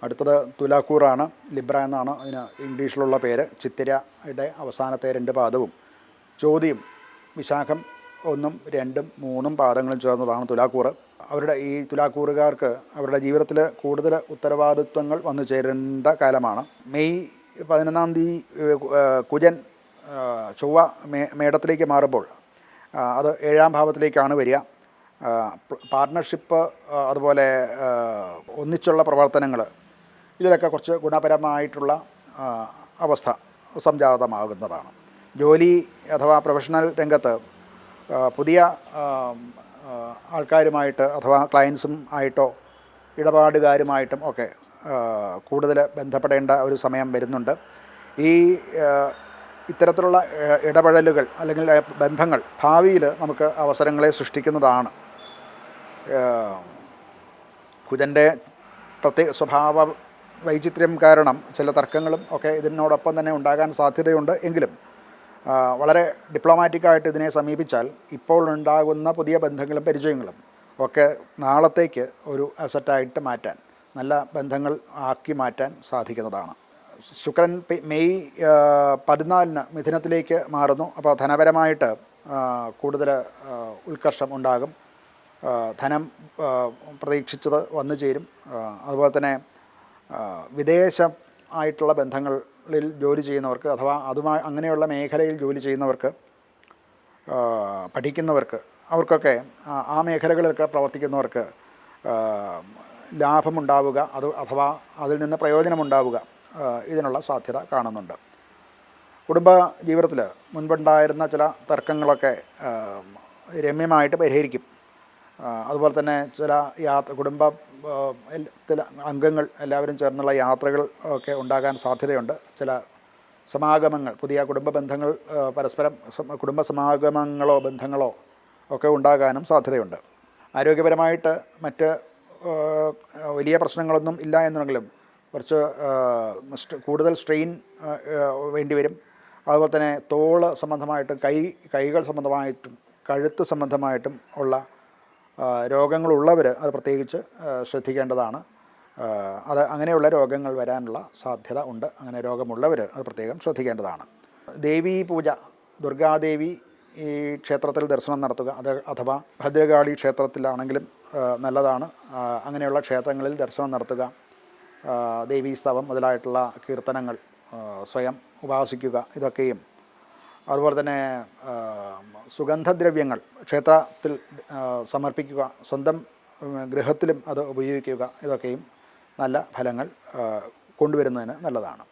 അടുത്തത് തുലാക്കൂറാണ്. ലിബ്ര എന്നാണ് അതിന് ഇംഗ്ലീഷിലുള്ള പേര്. ചിത്തിരയുടെ അവസാനത്തെ 2 പാദവും ചോതിയും വിശാഖം 1, 2, 3 പാദങ്ങളും ചേർന്നതാണ് തുലാക്കൂറ്. അവരുടെ ഈ തുലാക്കൂറുകാർക്ക് അവരുടെ ജീവിതത്തിൽ കൂടുതൽ ഉത്തരവാദിത്വങ്ങൾ വന്നു ചേരേണ്ട കാലമാണ്. മെയ് 11-ാം തീയതി കുജൻ ചൊവ്വ മേടത്തിലേക്ക് മാറുമ്പോൾ അത് 7-ാം ഭാവത്തിലേക്കാണ് വരിക. പാർട്ട്ണർഷിപ്പ്, അതുപോലെ ഒന്നിച്ചുള്ള പ്രവർത്തനങ്ങൾ, ഇതിലൊക്കെ കുറച്ച് ഗുണപരമായിട്ടുള്ള അവസ്ഥ സംജാതമാകുന്നതാണ്. ജോലി അഥവാ പ്രൊഫഷണൽ രംഗത്ത് പുതിയ ആൾക്കാരുമായിട്ട് അഥവാ ക്ലയൻസും ആയിട്ടോ ഇടപാടുകാരുമായിട്ടും ഒക്കെ കൂടുതൽ ബന്ധപ്പെടേണ്ട ഒരു സമയം വരുന്നുണ്ട്. ഈ ഇത്തരത്തിലുള്ള ഇടപെടലുകൾ അല്ലെങ്കിൽ ബന്ധങ്ങൾ ഭാവിയിൽ നമുക്ക് അവസരങ്ങളെ സൃഷ്ടിക്കുന്നതാണ്. കുജൻ്റെ പ്രത്യേക സ്വഭാവ വൈചിത്ര്യം കാരണം ചില തർക്കങ്ങളും ഒക്കെ ഇതിനോടൊപ്പം തന്നെ ഉണ്ടാകാൻ സാധ്യതയുണ്ട്. എങ്കിലും വളരെ ഡിപ്ലോമാറ്റിക്കായിട്ട് ഇതിനെ സമീപിച്ചാൽ ഇപ്പോൾ ഉണ്ടാകുന്ന പുതിയ ബന്ധങ്ങളും പരിചയങ്ങളും ഒക്കെ നാളത്തേക്ക് ഒരു അസറ്റായിട്ട് മാറ്റാൻ, നല്ല ബന്ധങ്ങൾ ആക്കി മാറ്റാൻ സാധിക്കുന്നതാണ്. ശുക്രൻ മെയ് 14-ന് മിഥുനത്തിലേക്ക് മാറുന്നു. അപ്പോൾ ധനപരമായിട്ട് കൂടുതൽ ഉത്കർഷം ഉണ്ടാകും. ധനം പ്രതീക്ഷിച്ചത് വന്നു ചേരും. അതുപോലെ തന്നെ വിദേശ ആയിട്ടുള്ള ബന്ധങ്ങളിൽ ജോലി ചെയ്യുന്നവർക്ക് അഥവാ അങ്ങനെയുള്ള മേഖലയിൽ ജോലി ചെയ്യുന്നവർക്ക്, പഠിക്കുന്നവർക്ക്, അവർക്കൊക്കെ ആ മേഖലകളിലൊക്കെ പ്രവർത്തിക്കുന്നവർക്ക് ലാഭമുണ്ടാവുക, അഥവാ അതിൽ നിന്ന് പ്രയോജനമുണ്ടാവുക, ഇതിനുള്ള സാധ്യത കാണുന്നുണ്ട്. കുടുംബ ജീവിതത്തിൽ മുൻപുണ്ടായിരുന്ന ചില തർക്കങ്ങളൊക്കെ രമ്യമായിട്ട് പരിഹരിക്കും. അതുപോലെ തന്നെ ചില കുടുംബത്തിലെ അംഗങ്ങൾ എല്ലാവരും ചേർന്നുള്ള യാത്രകൾ ഒക്കെ ഉണ്ടാകാൻ സാധ്യതയുണ്ട്. ചില സമാഗമങ്ങൾ, പുതിയ കുടുംബ ബന്ധങ്ങൾ, പരസ്പരം കുടുംബ സമാഗമങ്ങളോ ബന്ധങ്ങളോ ഒക്കെ ഉണ്ടാകാനും സാധ്യതയുണ്ട്. ആരോഗ്യപരമായിട്ട് മറ്റ് വലിയ പ്രശ്നങ്ങളൊന്നും ഇല്ല എന്നുണ്ടെങ്കിലും കുറച്ച് കൂടുതൽ സ്ട്രെയിൻ വേണ്ടിവരും. അതുപോലെ തന്നെ തോൾ സംബന്ധമായിട്ടും കൈകൾ സംബന്ധമായിട്ടും കഴുത്ത് സംബന്ധമായിട്ടും ഉള്ള രോഗങ്ങളുള്ളവർ അത് പ്രത്യേകിച്ച് ശ്രദ്ധിക്കേണ്ടതാണ്. അങ്ങനെയുള്ള രോഗങ്ങൾ വരാനുള്ള സാധ്യത ഉണ്ട്. അങ്ങനെ രോഗമുള്ളവർ അത് പ്രത്യേകം ശ്രദ്ധിക്കേണ്ടതാണ്. ദേവീ പൂജ, ദുർഗാദേവി ഈ ക്ഷേത്രത്തിൽ ദർശനം നടത്തുക, അഥവാ ഭദ്രകാളി ക്ഷേത്രത്തിലാണെങ്കിലും നല്ലതാണ്. അങ്ങനെയുള്ള ക്ഷേത്രങ്ങളിൽ ദർശനം നടത്തുക, ദേവീസ്തവം മുതലായിട്ടുള്ള കീർത്തനങ്ങൾ സ്വയം ഉപാസിക്കുക, ഇതൊക്കെയും അതുപോലെ തന്നെ സുഗന്ധദ്രവ്യങ്ങൾ ക്ഷേത്രത്തിൽ സമർപ്പിക്കുക, സ്വന്തം ഗൃഹത്തിലും അത് ഉപയോഗിക്കുക, ഇതൊക്കെയും നല്ല ഫലങ്ങൾ കൊണ്ടുവരുന്നതിന് നല്ലതാണ്.